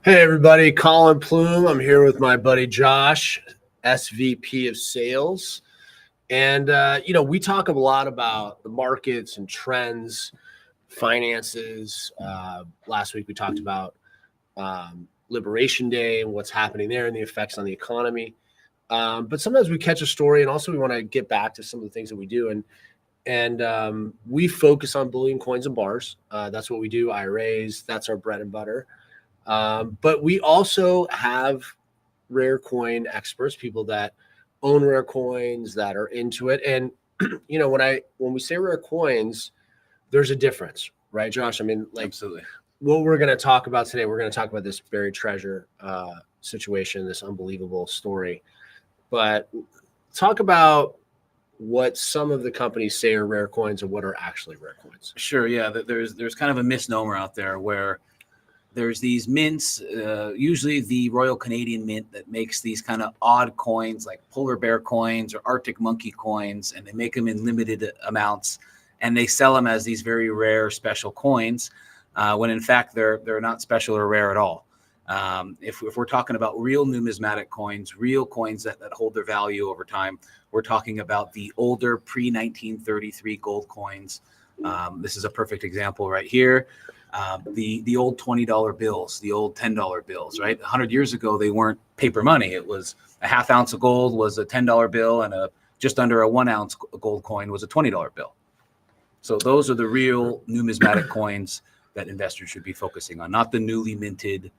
Hey everybody, Colin Plume. I'm here with my buddy Josh, SVP of Sales. And we talk a lot about the markets and trends, finances. Last week we talked about Liberation Day and what's happening there and the effects on the economy. But sometimes we catch a story, and also we want to get back to some of the things that we do. And we focus on bullion, coins, and bars. That's what we do. IRAs. That's our bread and butter. But we also have rare coin experts, people that own rare coins, that are into it. And when we say rare coins, there's a difference, right, Josh? I mean, like, absolutely. What we're going to talk about today, we're going to talk about this buried treasure situation, this unbelievable story. But talk about what some of the companies say are rare coins and what are actually rare coins. Sure. Yeah. There's kind of a misnomer out there where there's these mints, usually the Royal Canadian Mint, that makes these kind of odd coins like polar bear coins or Arctic monkey coins, and they make them in limited amounts, and they sell them as these very rare special coins, when in fact they're not special or rare at all. If we're talking about real numismatic coins, real coins that hold their value over time, we're talking about the older pre-1933 gold coins. This is a perfect example right here. The old $20 bills, the old $10 bills, right? 100 years ago, they weren't paper money. It was a half ounce of gold was a $10 bill, and just under a 1 ounce gold coin was a $20 bill. So those are the real numismatic coins that investors should be focusing on, not the newly minted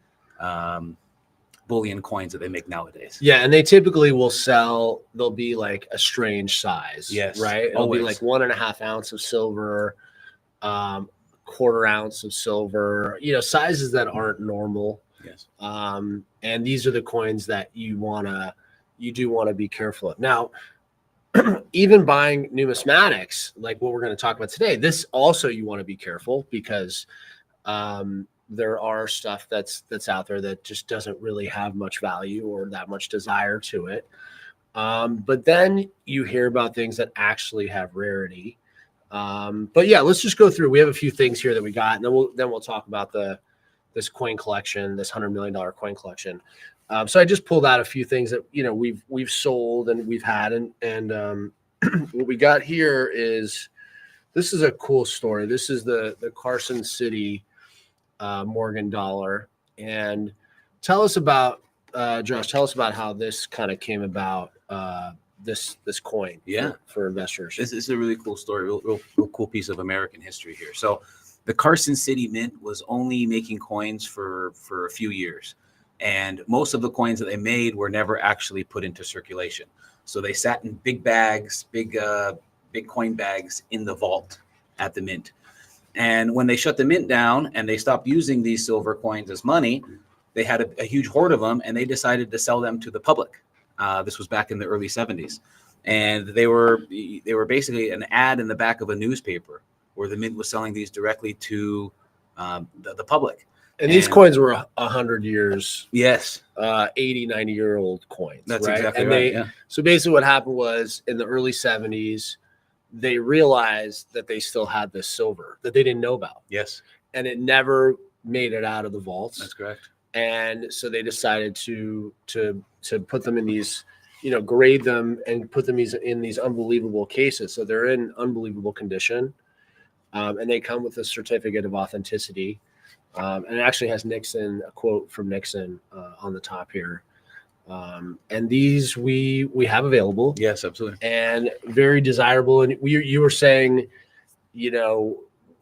bullion coins that they make nowadays. Yeah, and they typically will sell, they'll be like a strange size. Yes, right? It'll be like 1.5 ounce of silver, quarter ounce of silver, sizes that aren't normal. Yes. And these are the coins that you do want to be careful of. Now, even buying numismatics, like what we're going to talk about today, this also you want to be careful, because there are stuff that's out there that just doesn't really have much value or that much desire to it. But then you hear about things that actually have rarity. But yeah, let's just go through. We have a few things here that we got, and then we'll talk about this coin collection, this $100 million coin collection. So I just pulled out a few things that we've sold and we've had, and what we got here is, this is a cool story. This is the Carson City Morgan dollar, and tell us about Josh. Tell us about how this kind of came about. This coin, for investors. This is a really cool story, real cool piece of American history here. So the Carson City Mint was only making coins for a few years, and most of the coins that they made were never actually put into circulation. So they sat in big bags, big coin bags in the vault at the mint. And when they shut the mint down and they stopped using these silver coins as money, they had a huge hoard of them, and they decided to sell them to the public. This was back in the early 70s, and they were basically an ad in the back of a newspaper where the mint was selling these directly to the public. And these coins were 100 years. Yes. 80, 90-year-old coins. That's right? Exactly and right. So basically what happened was, in the early 70s, they realized that they still had this silver that they didn't know about. Yes. And it never made it out of the vaults. That's correct. And so they decided to put them in these, grade them and put them in these unbelievable cases. So they're in unbelievable condition, and they come with a certificate of authenticity. And it actually has Nixon, a quote from Nixon on the top here. And these we have available. Yes, absolutely. And very desirable. And you were saying,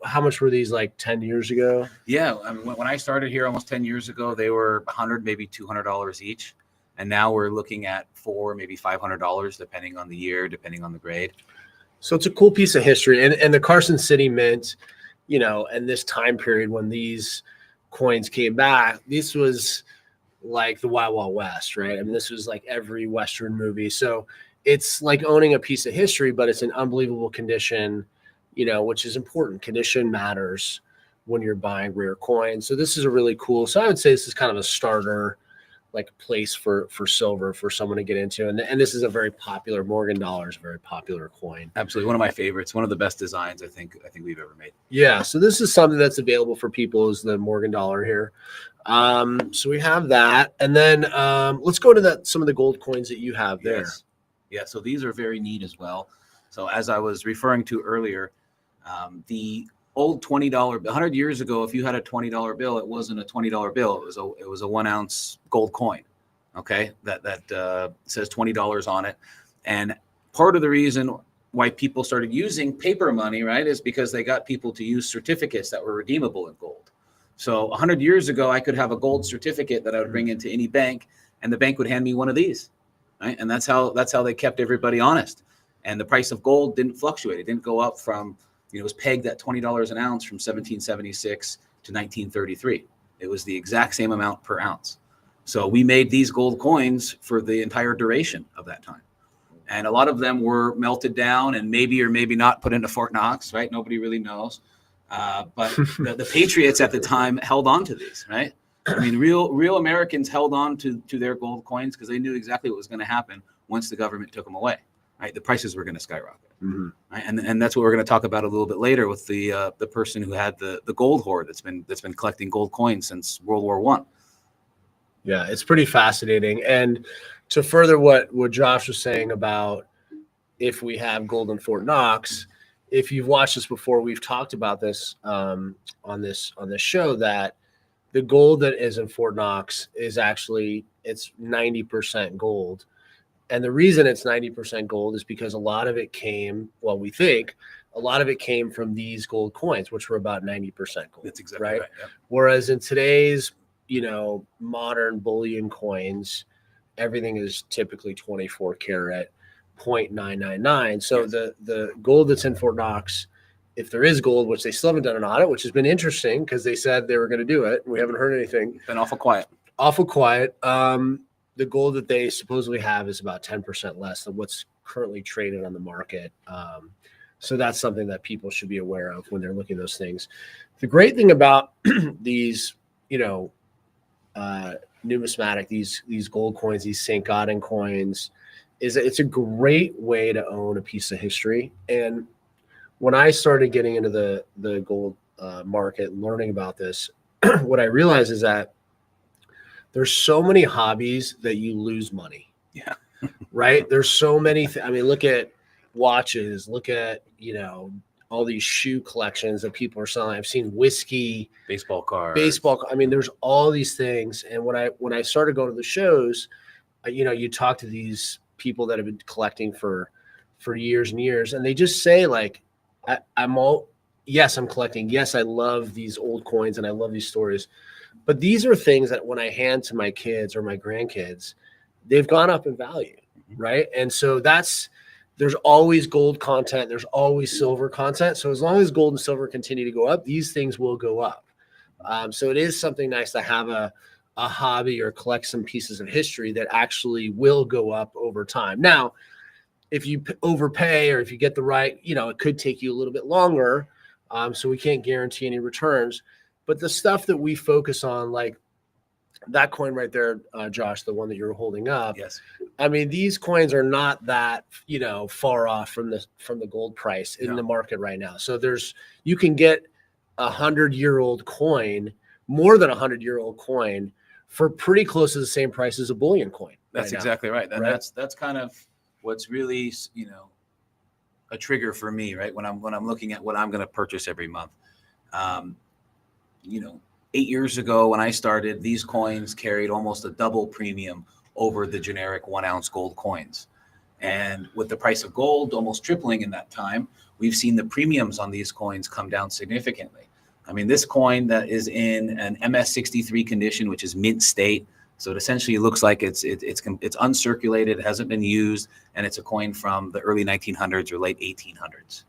how much were these, like 10 years ago? Yeah. I mean, when I started here almost 10 years ago, they were $100, maybe $200 each. And now we're looking at $400, maybe $500, depending on the year, depending on the grade. So it's a cool piece of history. And the Carson City Mint, and this time period when these coins came back, this was like the Wild Wild West, right? I mean, this was like every Western movie. So it's like owning a piece of history, but it's in unbelievable condition, which is important. Condition matters when you're buying rare coins. So this is a really cool. So I would say this is kind of a starter like place for silver for someone to get into. And this is a very popular, Morgan dollar is a very popular coin. Absolutely, one of my favorites, one of the best designs I think we've ever made. Yeah, so this is something that's available for people, is the Morgan dollar here. So we have that, and then let's go to some of the gold coins that you have there. Yes. Yeah, so these are very neat as well. So as I was referring to earlier, the old $20, 100 years ago, if you had a $20 bill, it wasn't a $20 bill. It was a 1 ounce gold coin. Okay, that says $20 on it. And part of the reason why people started using paper money, right, is because they got people to use certificates that were redeemable in gold. So 100 years ago, I could have a gold certificate that I would bring into any bank, and the bank would hand me one of these, right? And that's how they kept everybody honest. And the price of gold didn't fluctuate. It didn't go up from, it was pegged at $20 an ounce from 1776 to 1933. It was the exact same amount per ounce. So we made these gold coins for the entire duration of that time. And a lot of them were melted down and maybe or maybe not put into Fort Knox, right? Nobody really knows. But the Patriots at the time held on to these, right? I mean, real Americans held on to their gold coins because they knew exactly what was going to happen once the government took them away, right? The prices were going to skyrocket. Mm-hmm. Right? And that's what we're going to talk about a little bit later with the person who had the gold hoard that's been collecting gold coins since World War I. Yeah, it's pretty fascinating. And to further what Josh was saying about if we have gold in Fort Knox, if you've watched this before, we've talked about this on this show, that the gold that is in Fort Knox is actually, it's 90% gold. And the reason it's 90% gold is because a lot of it came, well, we think a lot of it came from these gold coins, which were about 90% gold. That's exactly right. Yeah. Whereas in today's, modern bullion coins, everything is typically 24 karat, 0.999. So yes. The gold that's in Fort Knox, if there is gold, which they still haven't done an audit, which has been interesting because they said they were going to do it. We haven't heard anything. Been awful quiet. The gold that they supposedly have is about 10% less than what's currently traded on the market. So that's something that people should be aware of when they're looking at those things. The great thing about these, numismatic, these gold coins, these St. Gaudens coins, is that it's a great way to own a piece of history. And when I started getting into the gold market, learning about this, what I realized is that there's so many hobbies that you lose money. Yeah. Right. There's so many. Look at watches, look at, all these shoe collections that people are selling. I've seen whiskey, baseball cards. There's all these things. And when I started going to the shows, you talk to these people that have been collecting for years and years, and they just say like, I'm collecting. Yes, I love these old coins and I love these stories. But these are things that when I hand to my kids or my grandkids, they've gone up in value, right? And so there's always gold content. There's always silver content. So as long as gold and silver continue to go up, these things will go up. So it is something nice to have a hobby or collect some pieces of history that actually will go up over time. Now, if you overpay or if you get the right, it could take you a little bit longer. So we can't guarantee any returns. But the stuff that we focus on, like that coin right there, Josh, the one that you're holding up. Yes. These coins are not that, far off from the gold price in the market right now. So you can get 100-year-old coin, more than 100-year-old coin, for pretty close to the same price as a bullion coin. That's exactly right. And right? that's kind of what's really, a trigger for me, right? When I'm looking at what I'm going to purchase every month. 8 years ago when I started, these coins carried almost a double premium over the generic 1 ounce gold coins. And with the price of gold almost tripling in that time, we've seen the premiums on these coins come down significantly. This coin that is in an MS63 condition, which is mint state. So it essentially looks like it's uncirculated, it hasn't been used, and it's a coin from the early 1900s or late 1800s.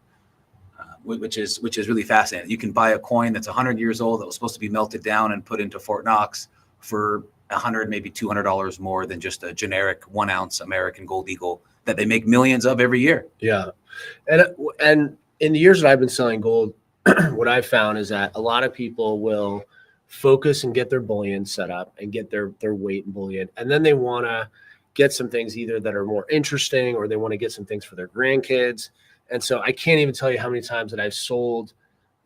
Which is really fascinating. You can buy a coin that's 100 years old that was supposed to be melted down and put into Fort Knox for $100, maybe $200 more than just a generic 1 ounce American Gold Eagle that they make millions of every year. Yeah, and in the years that I've been selling gold, what I've found is that a lot of people will focus and get their bullion set up and get their weight in bullion. And then they want to get some things either that are more interesting, or they want to get some things for their grandkids. And so I can't even tell you how many times that I've sold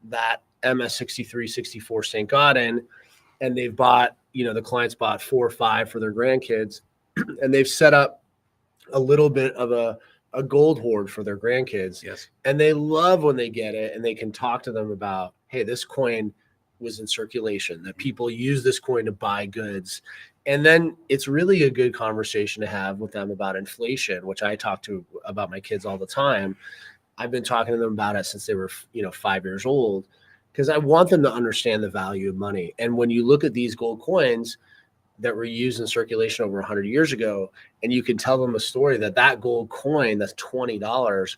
that MS63, 64 St. Gaudens, and they've bought, the clients bought 4 or 5 for their grandkids, and they've set up a little bit of a gold hoard for their grandkids. Yes. And they love when they get it and they can talk to them about, hey, this coin was in circulation, that people use this coin to buy goods. And then it's really a good conversation to have with them about inflation, which I talk to about my kids all the time. I've been talking to them about it since they were, 5 years old, because I want them to understand the value of money. And when you look at these gold coins that were used in circulation over 100 years ago, and you can tell them a story that gold coin that's $20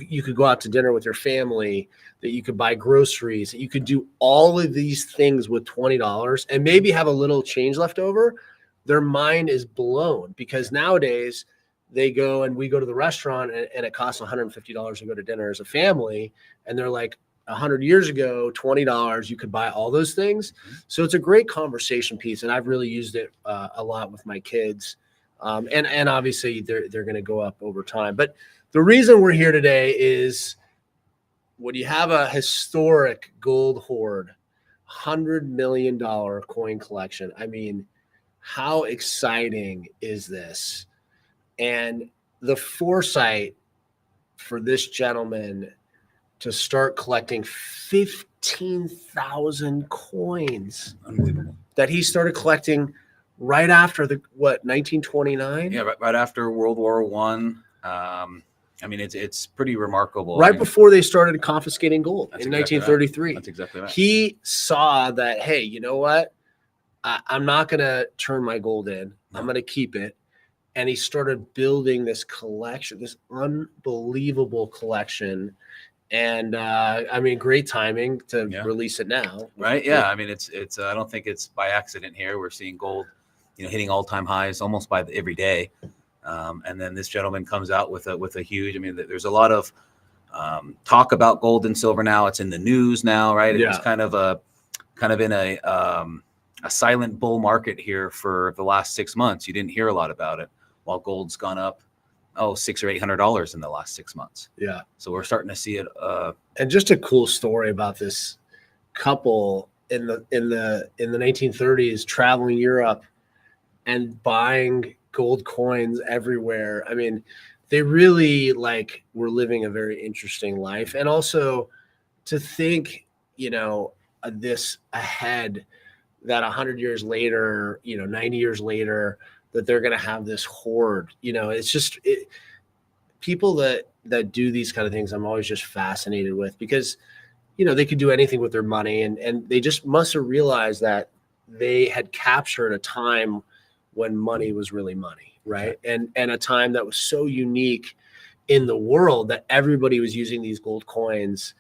you could go out to dinner with your family, that you could buy groceries, that you could do all of these things with $20 and maybe have a little change left over, their mind is blown. Because nowadays we go to the restaurant and it costs $150 to go to dinner as a family. And they're like, 100 years ago, $20, you could buy all those things. So it's a great conversation piece. And I've really used it a lot with my kids. And obviously they're going to go up over time. But the reason we're here today is when you have a historic gold hoard, $100 million coin collection. I mean, how exciting is this? And the foresight for this gentleman to start collecting 15,000 coins. Unbelievable. That he started collecting right after 1929? Yeah, right after World War One. I mean, it's pretty remarkable. Right before they started confiscating gold in exactly 1933. Right. That's exactly right. He saw that, hey, you know what? I'm not going to turn my gold in. No. I'm going to keep it. And he started building this collection, this unbelievable collection. And I mean, great timing to release it now. Right. Yeah. I mean, it's I don't think it's by accident here. We're seeing gold, hitting all-time highs almost every day. And then this gentleman comes out with a huge, I mean, there's a lot of talk about gold and silver now. It's in the news now, right? It was kind of in a silent bull market here for the last 6 months. You didn't hear a lot about it, while gold's gone up, $600 or $800 in the last 6 months. Yeah. So we're starting to see it. And just a cool story about this couple in the 1930s traveling Europe and buying gold coins everywhere. I mean, they really were living a very interesting life. And also to think, this ahead, that 100 years later, 90 years later, that they're going to have this hoard. It's just people that do these kind of things, I'm always just fascinated with, because, they could do anything with their money, and they just must have realized that they had captured a time when money was really money, right? And a time that was so unique in the world that everybody was using these gold coins.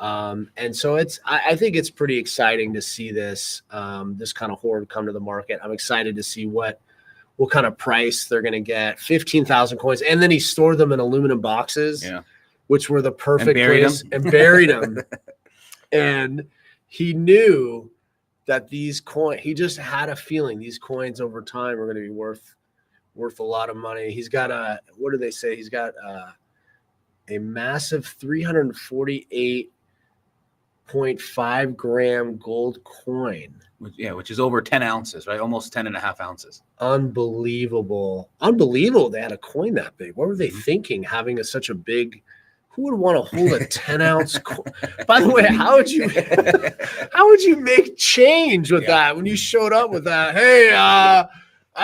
And so I think it's pretty exciting to see this kind of hoard come to the market. I'm excited to see what kind of price they're going to get. 15,000 coins. And then he stored them in aluminum boxes, which were the perfect place, and buried them. And he knew that these coins, he just had a feeling these coins over time are going to be worth a lot of money. He's got what do they say? He's got a massive 348.5 gram gold coin. Which is over 10 ounces, right? Almost 10 and a half ounces. Unbelievable. They had a coin that big. What were they thinking, having such a big? Who would want to hold a 10-ounce coin? By the way, how would you make change with that when you showed up with that? Hey, I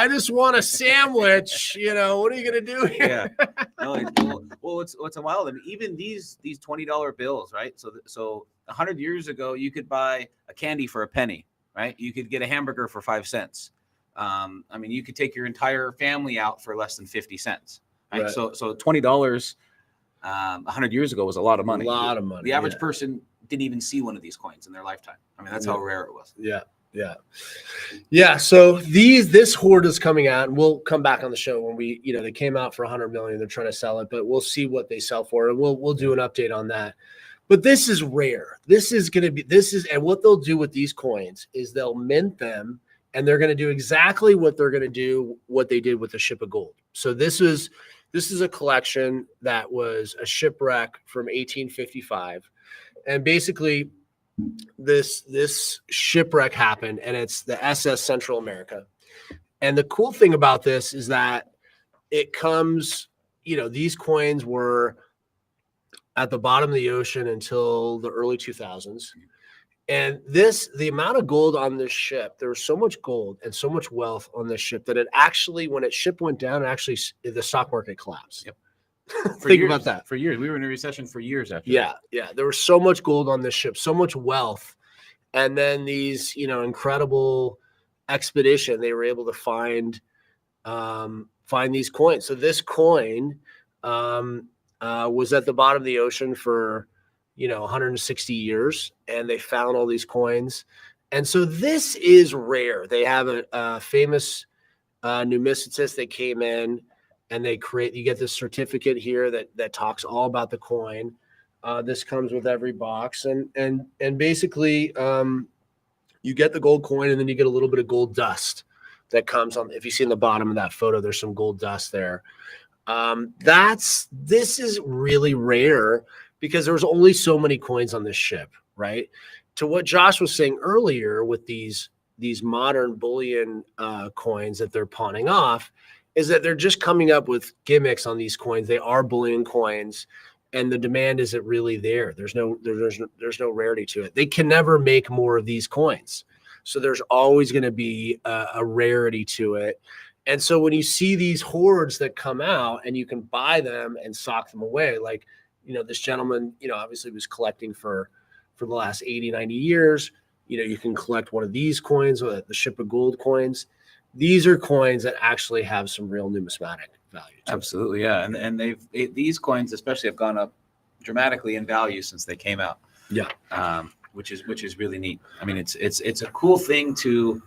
just want a sandwich. What are you gonna do here? Well, it's wild. I mean, even these $20 bills, right? So 100 years ago, you could buy a candy for a penny, right? You could get a hamburger for 5 cents. I mean, you could take your entire family out for less than 50 cents. Right? So $20. 100 years ago was a lot of money. The average person didn't even see one of these coins in their lifetime. I mean, that's how rare it was. Yeah. So this hoard is coming out, and we'll come back on the show when they came out for 100 million. They're trying to sell it, but we'll see what they sell for, and we'll do an update on that. But this is rare. And what they'll do with these coins is they'll mint them, and they're going to do exactly what they did with the ship of gold. So this is a collection that was a shipwreck from 1855. And basically this shipwreck happened, and it's the SS Central America. And the cool thing about this is that it comes, these coins were at the bottom of the ocean until the early 2000s. And the amount of gold on this ship, there was so much gold and so much wealth on this ship that it actually, when ship went down, the stock market collapsed. Yep. Think about that. For years. We were in a recession for years after. Yeah. Yeah. There was so much gold on this ship, so much wealth. And then these, incredible expedition, they were able to find these coins. So this coin was at the bottom of the ocean for 160 years, and they found all these coins. And so this is rare. They have a famous numismatist that came in, and you get this certificate here that talks all about the coin. This comes with every box, and basically you get the gold coin, and then you get a little bit of gold dust that comes on. If you see in the bottom of that photo, there's some gold dust there. This is really rare because there was only so many coins on this ship, right? To what Josh was saying earlier with these modern bullion coins that they're pawning off, is that they're just coming up with gimmicks on these coins. They are bullion coins, and the demand isn't really there. There's no rarity to it. They can never make more of these coins, so there's always going to be a rarity to it. And so when you see these hordes that come out and you can buy them and sock them away, like, this gentleman, obviously was collecting for the last 80, 90 years. You can collect one of these coins, or the ship of gold coins. These are coins that actually have some real numismatic value. Absolutely. Yeah. And these coins especially have gone up dramatically in value since they came out. Yeah. Which is really neat. I mean, it's a cool thing to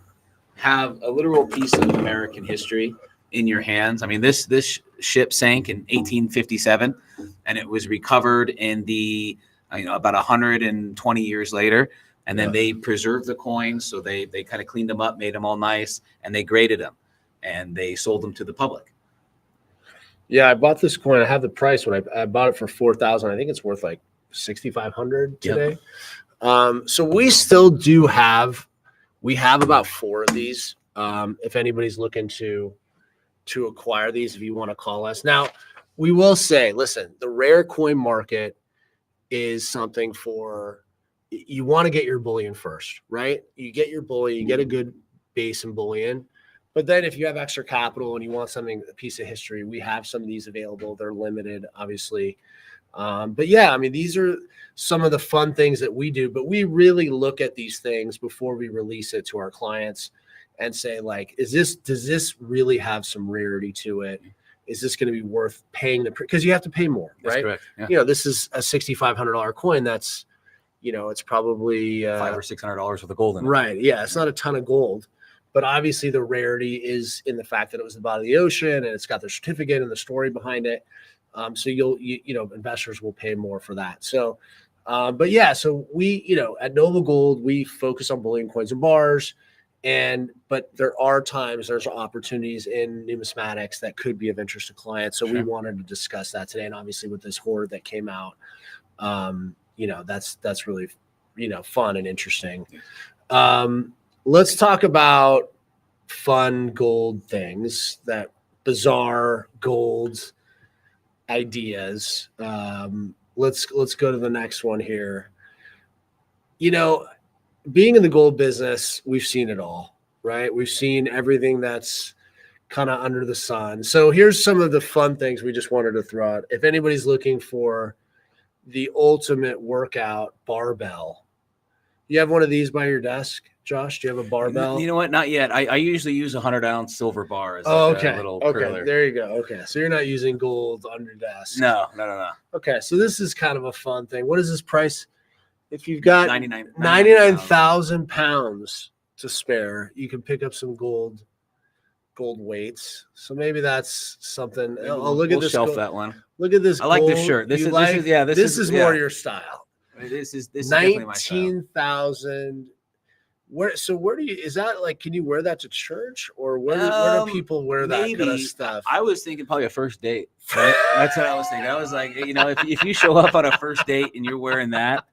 have a literal piece of American history in your hands. I mean, this ship sank in 1857, and it was recovered in about 120 years later. And then they preserved the coins, so they kind of cleaned them up, made them all nice, and they graded them, and they sold them to the public. Yeah, I bought this coin. I have the price when I bought it for $4,000. I think it's worth like $6,500 today. Yep. So we still do have. We have about 4 of these. If anybody's looking to acquire these, if you want to call us. Now, we will say, listen, the rare coin market is something you want to get your bullion first, right? You get your bullion, you get a good base in bullion. But then if you have extra capital and you want a piece of history, we have some of these available. They're limited, obviously. But yeah, I mean, these are some of the fun things that we do, but we really look at these things before we release it to our clients and say, like, does this really have some rarity to it? Is this going to be worth paying because you have to pay more, right? That's correct. Yeah. This is a $6,500 coin. That's, it's probably $500 or $600 worth of gold in it. Right. Yeah. It's not a ton of gold, but obviously the rarity is in the fact that it was the bottom of the ocean and it's got the certificate and the story behind it. So investors will pay more for that. So, but yeah, so we, at Nova Gold, we focus on bullion, coins, and bars. But there's opportunities in numismatics that could be of interest to clients. So we wanted to discuss that today. And obviously with this horde that came out, that's really, fun and interesting. Let's talk about fun gold things, that bizarre gold ideas. Let's go to the next one here. Being in the gold business, we've seen it all, right? We've seen everything that's kind of under the sun. So here's some of the fun things we just wanted to throw out. If anybody's looking for the ultimate workout barbell, you have one of these by your desk, Josh? Do you have a barbell? You know what? Not yet. I usually use a 100-ounce silver bar as okay. A little okay. curler. There you go. Okay. So you're not using gold on your desk. No. Okay. So this is kind of a fun thing. What is this price? If you've got 99,000 pounds to spare, you can pick up some gold weights. So maybe that's something. I'll look at this. Shelf that one. Look at this. I like this shirt. This is more your style. This is definitely my style. 19,000. Where do you, is that like, can you wear that to church, or where do people wear that kind of Maybe. stuff? I was thinking probably a first date. Right? That's what I was thinking. I was like, if you show up on a first date and you're wearing that,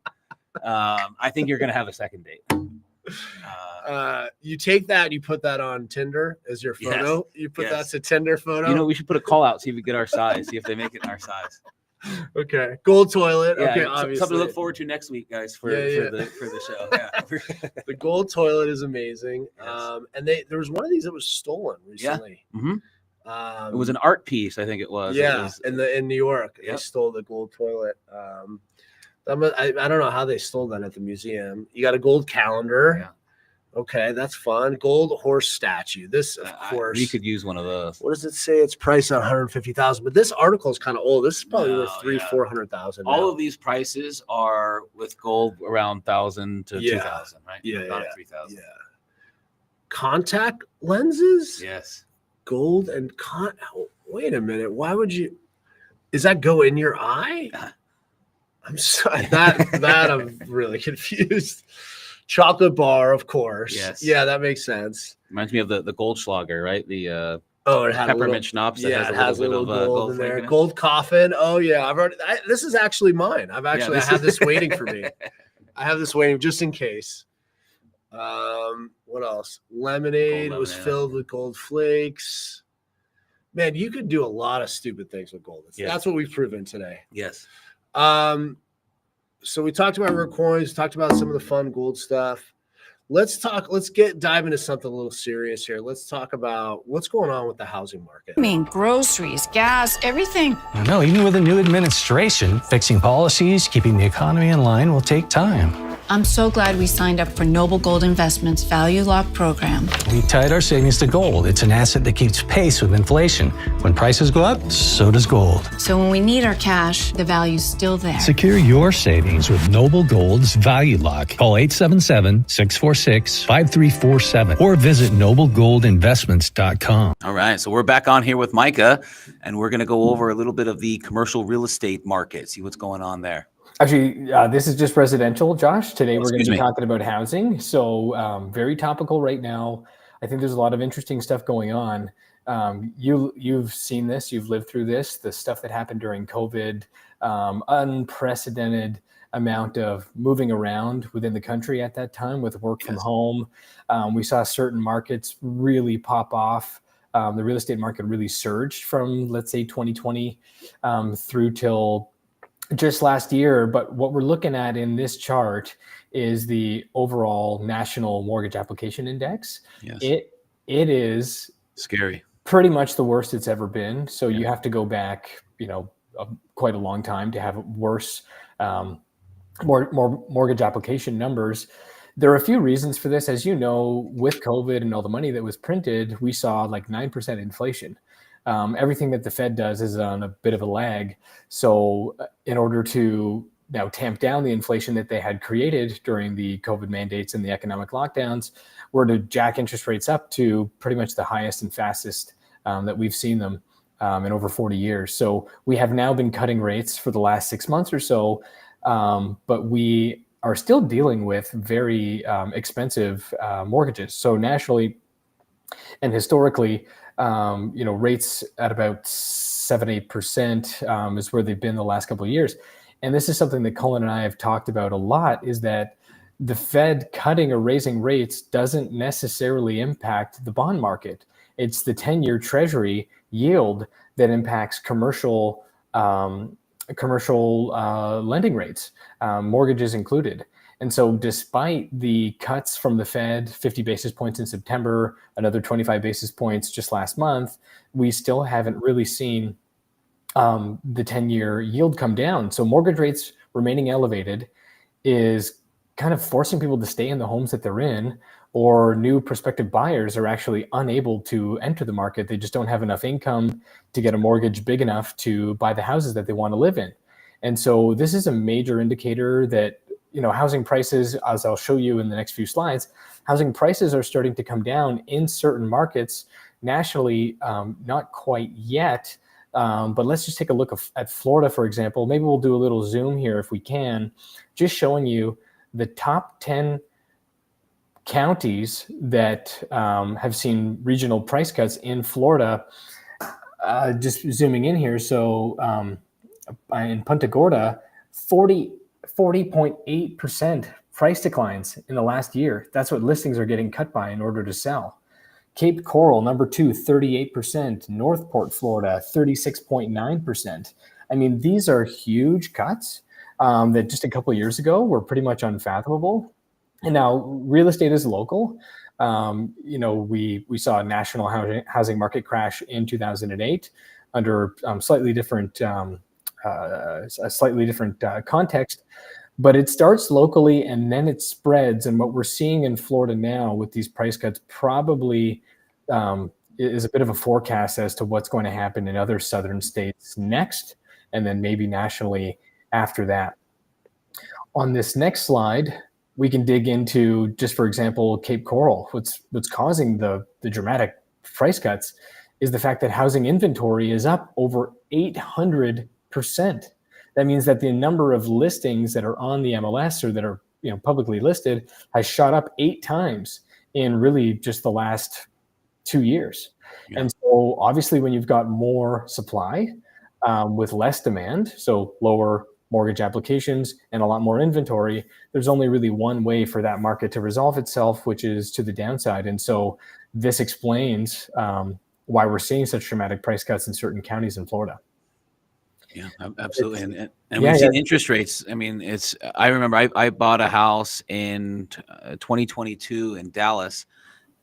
I think you're gonna have a second date. You take that, you put that on Tinder as your photo. Yes, You put yes. that to Tinder photo. We should put a call out, see if we get our size, see if they make it in our size. Okay, gold toilet. Yeah, Okay, obviously something to look forward to next week, guys, for the show. Yeah. The gold toilet is amazing. Yes. And there was one of these that was stolen recently. It was an art piece, I think it was. Yeah, It was, in New York, they Yep. stole the gold toilet. I don't know how they stole that at the museum. You got a gold calendar. Yeah. Okay, that's fun. Gold horse statue. This, of course, we could use one of those. What does it say? It's priced at 150,000. But this article is kind of old. This is probably No, worth 400,000. All of these prices are with gold around 1,000 to 2,000, right? Yeah, Not yeah, 3,000. yeah. Contact lenses, Yes. gold and wait a minute. Why would you? Is that go in your eye? I'm sorry. That I'm really confused. Chocolate bar, of course. Yes. Yeah, that makes sense. Reminds me of the Goldschlager, right? The It had peppermint schnapps that it has a little bit of gold in flake there. in it. Gold coffin. Oh yeah, I've already. This is actually mine. I have this waiting for me. I have this waiting just in case. What else? Lemonade was filled with gold flakes. Man, you could do a lot of stupid things with gold. That's what we've proven today. Yes. So we talked about rare coins, talked about some of the fun gold stuff. Let's dive into something a little serious here. Let's talk about what's going on with the housing market. I mean, groceries, gas, everything. I know, even with a new administration, fixing policies, keeping the economy in line will take time. I'm so glad we signed up for Noble Gold Investments Value Lock program. We tied our savings to gold. It's an asset that keeps pace with inflation. When prices go up, so does gold. So when we need our cash, the value's still there. Secure your savings with Noble Gold's Value Lock. Call 877-646-5347 or visit noblegoldinvestments.com. All right. So we're back on here with Micah, and we're going to go over a little bit of the commercial real estate market, see what's going on there. Actually, this is just residential, Josh. Today we're going to be Excuse me. talking about housing. So very topical right now. I think there's a lot of interesting stuff going on. You've seen this, you've lived through this, the stuff that happened during COVID, unprecedented amount of moving around within the country at that time with work from home. We saw certain markets really pop off. The real estate market really surged from, let's say, 2020 through till just last year. But what we're looking at in this chart is the overall national mortgage application index. Yes. It is Scary. pretty much the worst it's ever been. So you have to go back, quite a long time to have worse more mortgage application numbers. There are a few reasons for this. As you know, with COVID and all the money that was printed, we saw like 9% inflation. Everything that the Fed does is on a bit of a lag. So in order to now tamp down the inflation that they had created during the COVID mandates and the economic lockdowns, were to jack interest rates up to pretty much the highest and fastest that we've seen them in over 40 years. So we have now been cutting rates for the last 6 months or so, but we are still dealing with very expensive mortgages. So nationally and historically, rates at about 7-8% is where they've been the last couple of years. And this is something that Colin and I have talked about a lot, is that the Fed cutting or raising rates doesn't necessarily impact the bond market. It's the 10-year Treasury yield that impacts commercial lending rates, mortgages included. And so despite the cuts from the Fed, 50 basis points in September, another 25 basis points just last month, we still haven't really seen the 10-year yield come down. So mortgage rates remaining elevated is kind of forcing people to stay in the homes that they're in, or new prospective buyers are actually unable to enter the market. They just don't have enough income to get a mortgage big enough to buy the houses that they want to live in. And so this is a major indicator that housing prices, as I'll show you in the next few slides, housing prices are starting to come down in certain markets nationally, not quite yet, But let's just take a look at Florida, for example. Maybe we'll do a little zoom here if we can, just showing you the top 10 counties that have seen regional price cuts in Florida. Just zooming in here. So in Punta Gorda, 40.8% price declines in the last year. That's what listings are getting cut by in order to sell. Cape Coral, number 2, 38%. Northport, Florida, 36.9%. I mean, these are huge cuts that just a couple of years ago were pretty much unfathomable. And now real estate is local. We saw a national housing market crash in 2008 under a slightly different context, but it starts locally and then it spreads. And what we're seeing in Florida now with these price cuts probably is a bit of a forecast as to what's going to happen in other southern states next, and then maybe nationally after that. On this next slide, we can dig into, just for example, Cape Coral. What's causing the dramatic price cuts is the fact that housing inventory is up over 800%. That means that the number of listings that are on the MLS or that are publicly listed has shot up 8 times in really just the last 2 years. Yeah. And so obviously when you've got more supply with less demand, so lower mortgage applications and a lot more inventory, there's only really one way for that market to resolve itself, which is to the downside. And so this explains why we're seeing such dramatic price cuts in certain counties in Florida. Yeah, absolutely. And we've seen interest rates. I mean, I remember I bought a house in 2022 in Dallas,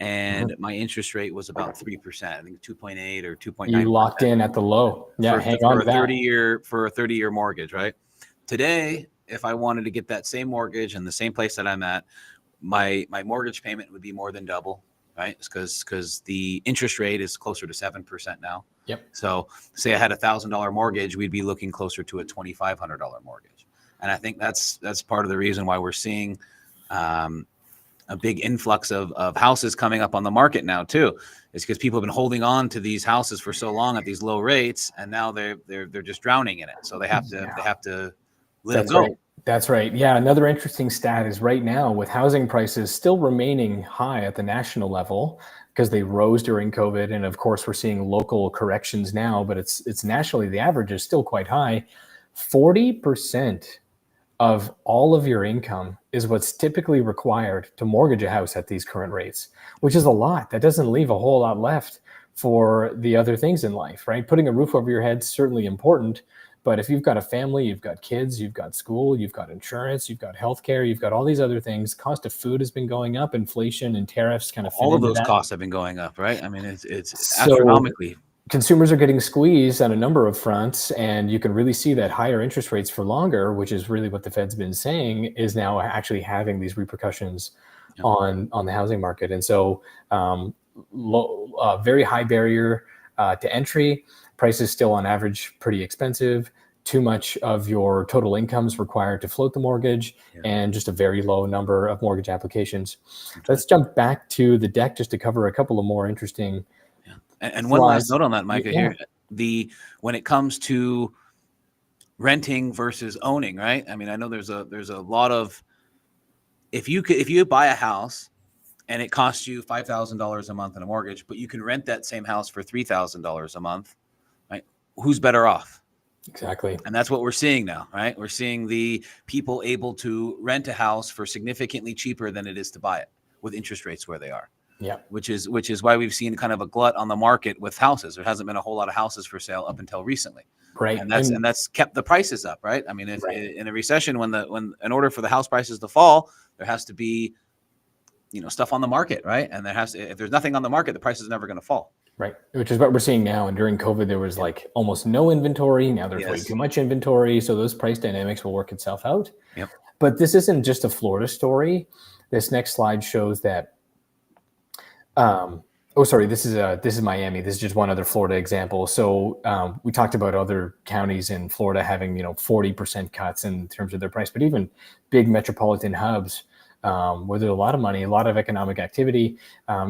and my interest rate was about 3%. I think 2.8 or 2.9. You locked in at the low. Yeah, hang on to that. For a 30-year mortgage, right? Today, if I wanted to get that same mortgage in the same place that I'm at, my mortgage payment would be more than double, right? Because the interest rate is closer to 7% now. Yep. So say I had $1,000 mortgage, we'd be looking closer to a $2,500 mortgage. And I think that's part of the reason why we're seeing a big influx of houses coming up on the market now too. Is because people have been holding on to these houses for so long at these low rates, and now they're just drowning in it. So they have to let it go. Right. That's right. Yeah. Another interesting stat is right now with housing prices still remaining high at the national level because they rose during COVID. And of course, we're seeing local corrections now, but it's nationally, the average is still quite high. 40% of all of your income is what's typically required to mortgage a house at these current rates, which is a lot. That doesn't leave a whole lot left for the other things in life, right? Putting a roof over your head is certainly important. But if you've got a family, you've got kids, you've got school, you've got insurance, you've got healthcare, you've got all these other things. Cost of food has been going up, inflation and tariffs kind of all of those costs have been going up, right? I mean, it's astronomically. Consumers are getting squeezed on a number of fronts, and you can really see that higher interest rates for longer, which is really what the Fed's been saying, is now actually having these repercussions on the housing market. And so very high barrier to entry. Prices still on average pretty expensive. Too much of your total income is required to float the mortgage, and just a very low number of mortgage applications. Let's jump back to the deck just to cover a couple of more interesting. And one last note on that, Micah, here. When it comes to renting versus owning, right? I mean, I know there's a lot of, if you buy a house and it costs you $5,000 a month in a mortgage, but you can rent that same house for $3,000 a month, right? Who's better off? Exactly. And that's what we're seeing now, right? We're seeing the people able to rent a house for significantly cheaper than it is to buy it with interest rates where they are. Yeah. Which is why we've seen kind of a glut on the market with houses. There hasn't been a whole lot of houses for sale up until recently. Right. And that's kept the prices up, right? I mean, if in a recession, when in order for the house prices to fall, there has to be, stuff on the market, right? And if there's nothing on the market, the price is never going to fall. Right. Which is what we're seeing now. And during COVID, there was like almost no inventory. Now there's way too much inventory. So those price dynamics will work itself out. Yep. But this isn't just a Florida story. This next slide shows that. This is Miami. This is just one other Florida example. So we talked about other counties in Florida having 40% cuts in terms of their price, but even big metropolitan hubs where there's a lot of money, a lot of economic activity.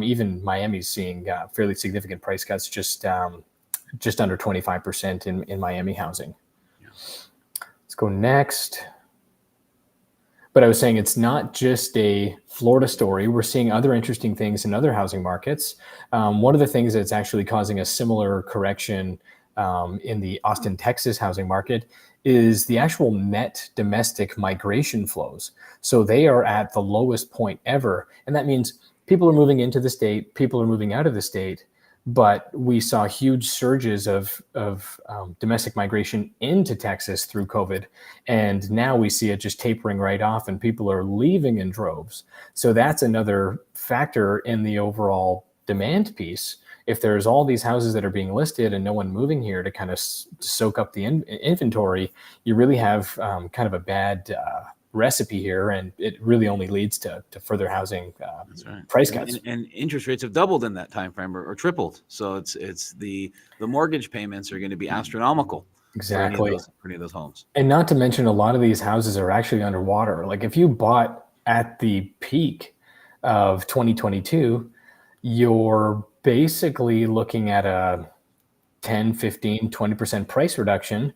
Even Miami's seeing fairly significant price cuts just just under 25% in Miami housing. Let's go next. But I was saying it's not just a Florida story. We're seeing other interesting things in other housing markets. One of the things that's actually causing a similar correction in the Austin, Texas housing market is the actual net domestic migration flows. So they are at the lowest point ever. And that means people are moving into the state, people are moving out of the state, but we saw huge surges of domestic migration into Texas through COVID. And now we see it just tapering right off and people are leaving in droves. So that's another factor in the overall demand piece. If there's all these houses that are being listed and no one moving here to kind of soak up the inventory, you really have kind of a bad recipe here, and it really only leads to further housing price cuts. And interest rates have doubled in that time frame or tripled. So it's the mortgage payments are going to be astronomical. Exactly. For any of those homes. And not to mention, a lot of these houses are actually underwater. Like if you bought at the peak of 2022, you're basically looking at a 10, 15, 20% price reduction,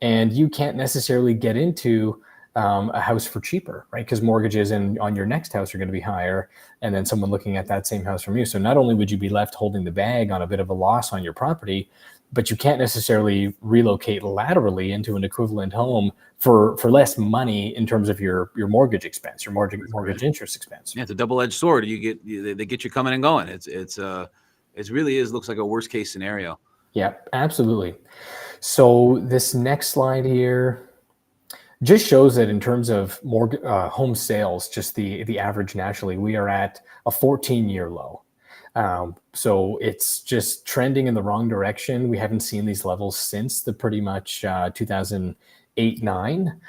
and you can't necessarily get into a house for cheaper, right? Because mortgages on your next house are going to be higher, and then someone looking at that same house from you. So not only would you be left holding the bag on a bit of a loss on your property, but you can't necessarily relocate laterally into an equivalent home for less money in terms of your mortgage expense, your mortgage interest expense. Yeah, it's a double-edged sword. They get you coming and going. It really looks like a worst case scenario. Yeah, absolutely. So this next slide here just shows that in terms of home sales, just the average nationally, we are at a 14-year low. So it's just trending in the wrong direction. We haven't seen these levels since the pretty much 2008-9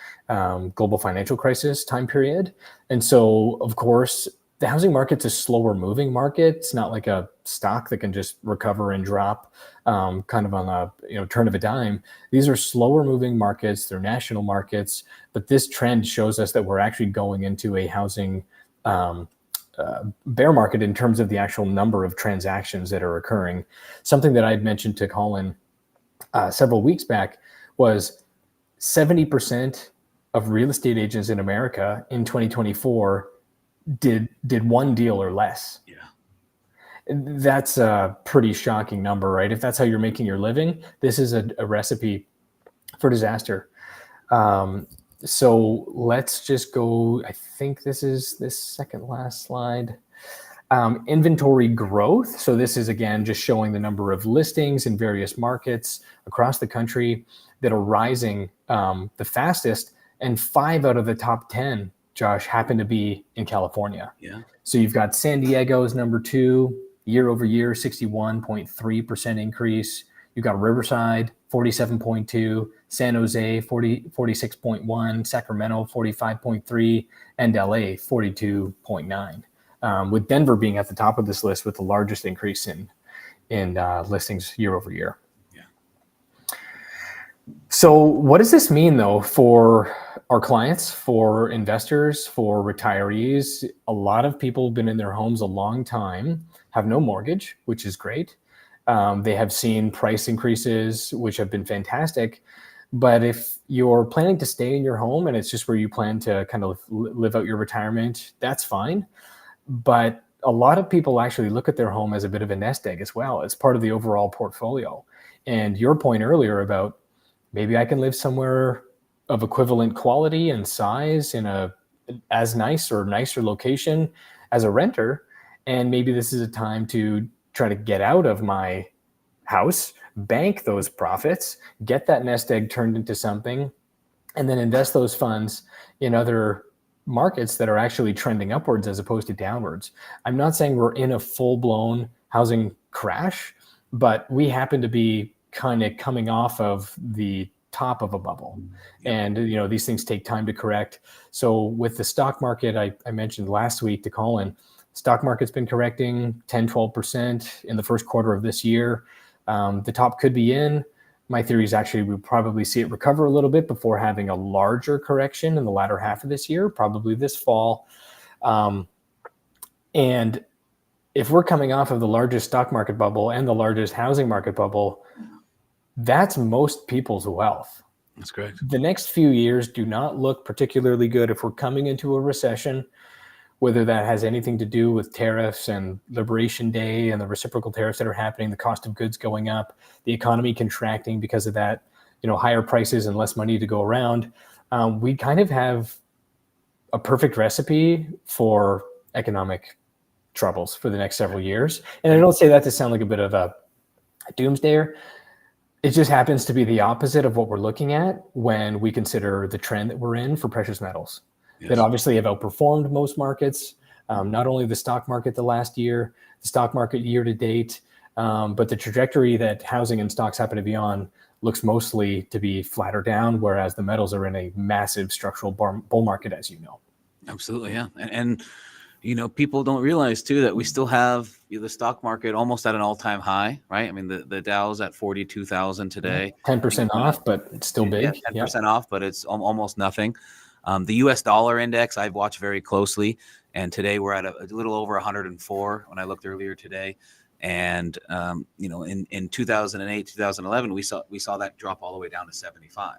global financial crisis time period. And so, of course, the housing market's a slower moving market. It's not like a stock that can just recover and drop kind of on a turn of a dime. These are slower moving markets. They're national markets. But this trend shows us that we're actually going into a housing bear market in terms of the actual number of transactions that are occurring. Something that I'd mentioned to Colin several weeks back was 70% of real estate agents in America in 2024 did one deal or less. Yeah. That's a pretty shocking number, right? If that's how you're making your living, this is a recipe for disaster. So let's just go, I think this is this second last slide. Inventory growth. So this is, again, just showing the number of listings in various markets across the country that are rising the fastest. And 5 out of the top 10, Josh, happen to be in California. Yeah. So you've got San Diego's number 2, year over year, 61.3% increase. You've got Riverside, 47.2, San Jose, 46.1, Sacramento, 45.3, and LA, 42.9. With Denver being at the top of this list with the largest increase in listings year over year. Yeah. So what does this mean, though, for our clients, for investors, for retirees? A lot of people have been in their homes a long time, have no mortgage, which is great. They have seen price increases, which have been fantastic. But if you're planning to stay in your home and it's just where you plan to kind of live out your retirement, that's fine. But a lot of people actually look at their home as a bit of a nest egg as well. It's part of the overall portfolio. And your point earlier about maybe I can live somewhere of equivalent quality and size in a as nice or nicer location as a renter. And maybe this is a time to try to get out of my house, bank those profits, get that nest egg turned into something, and then invest those funds in other markets that are actually trending upwards as opposed to downwards. I'm not saying we're in a full-blown housing crash, but we happen to be kind of coming off of the top of a bubble. And these things take time to correct. So with the stock market, I mentioned last week to Colin, stock market's been correcting 10, 12% in the first quarter of this year. The top could be in. My theory is actually we'll probably see it recover a little bit before having a larger correction in the latter half of this year, probably this fall. And if we're coming off of the largest stock market bubble and the largest housing market bubble, That's most people's wealth. That's correct. The next few years do not look particularly good if we're coming into a recession, whether that has anything to do with tariffs and Liberation Day and the reciprocal tariffs that are happening, the cost of goods going up, the economy contracting because of that, higher prices and less money to go around. We kind of have a perfect recipe for economic troubles for the next several years. And I don't say that to sound like a bit of a doomsdayer. It just happens to be the opposite of what we're looking at when we consider the trend that we're in for precious metals. Yes. That obviously have outperformed most markets, not only the stock market the last year, the stock market year to date, but the trajectory that housing and stocks happen to be on looks mostly to be flatter down, whereas the metals are in a massive structural bull market, as you know. Absolutely, yeah. And people don't realize too that we still have the stock market almost at an all-time high, right? I mean, the Dow's at 42,000 today. 10% off, but it's still big. Yeah, 10% off, but it's almost nothing. The U.S. dollar index I've watched very closely, and today we're at a little over 104 when I looked earlier today. And in 2008, 2011, we saw that drop all the way down to 75.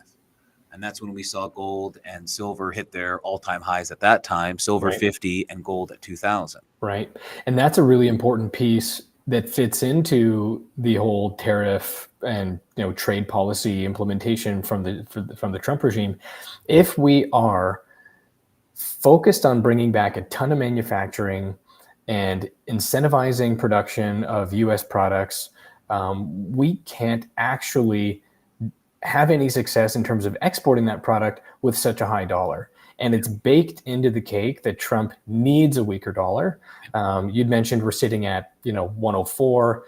And that's when we saw gold and silver hit their all-time highs at that time, silver Right. 50 and gold at 2,000. Right. And that's a really important piece that fits into the whole tariff and trade policy implementation from the Trump regime. If we are focused on bringing back a ton of manufacturing and incentivizing production of U.S. products, we can't actually have any success in terms of exporting that product with such a high dollar. And it's baked into the cake that Trump needs a weaker dollar. You'd mentioned we're sitting at 104.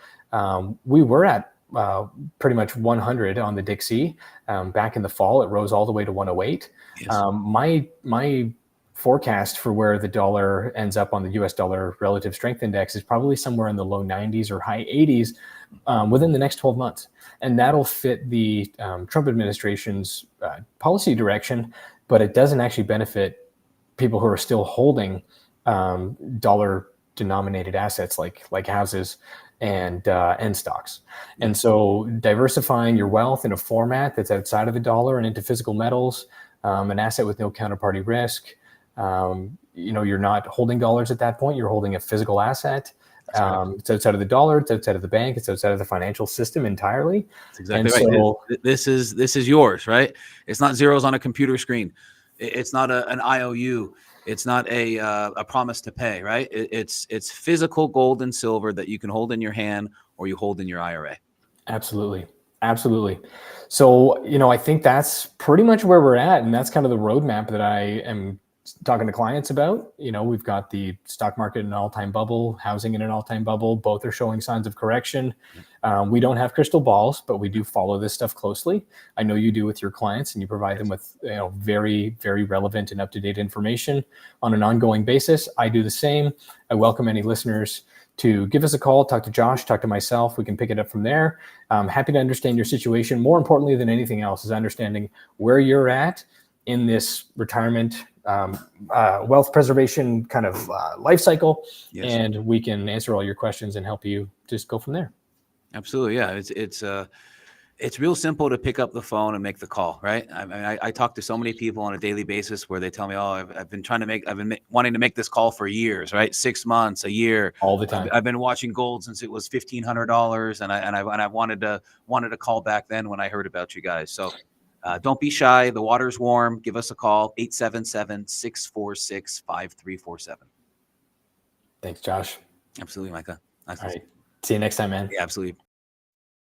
We were at pretty much 100 on the Dixie back in the fall. It rose all the way to 108. Yes. My forecast for where the dollar ends up on the US dollar relative strength index is probably somewhere in the low 90s or high 80s within the next 12 months. And that'll fit the Trump administration's policy direction, but it doesn't actually benefit people who are still holding dollar denominated assets like houses and stocks. And so diversifying your wealth in a format that's outside of the dollar and into physical metals, an asset with no counterparty risk. You're not holding dollars at that point. You're holding a physical asset. It's outside of the dollar. It's outside of the bank. It's outside of the financial system entirely. That's exactly right. So, this is yours, right? It's not zeros on a computer screen. It's not an IOU. It's not a promise to pay, right? It's physical gold and silver that you can hold in your hand or you hold in your IRA. Absolutely. So, I think that's pretty much where we're at. And that's kind of the roadmap that I am talking to clients about. We've got the stock market in an all-time bubble, housing in an all-time bubble. Both are showing signs of correction. We don't have crystal balls, but we do follow this stuff closely. I know you do with your clients, and you provide them with very, very relevant and up-to-date information on an ongoing basis. I do the same. I welcome any listeners to give us a call, talk to Josh, talk to myself. We can pick it up from there. I'm happy to understand your situation. More importantly than anything else is understanding where you're at in this retirement wealth preservation kind of life cycle. Yes. And we can answer all your questions and help you just go from there. Absolutely, yeah. It's real simple to pick up the phone and make the call, right? I mean, I talk to so many people on a daily basis where they tell me, "Oh, I've been wanting to make this call for years, right? 6 months, a year, All the time. I've been watching gold since it was $1,500, and I wanted to call back then when I heard about you guys. So don't be shy. The water's warm. Give us a call, 877-646-5347. Thanks, Josh. Absolutely, Micah. All right. See you next time, man. Yeah, absolutely.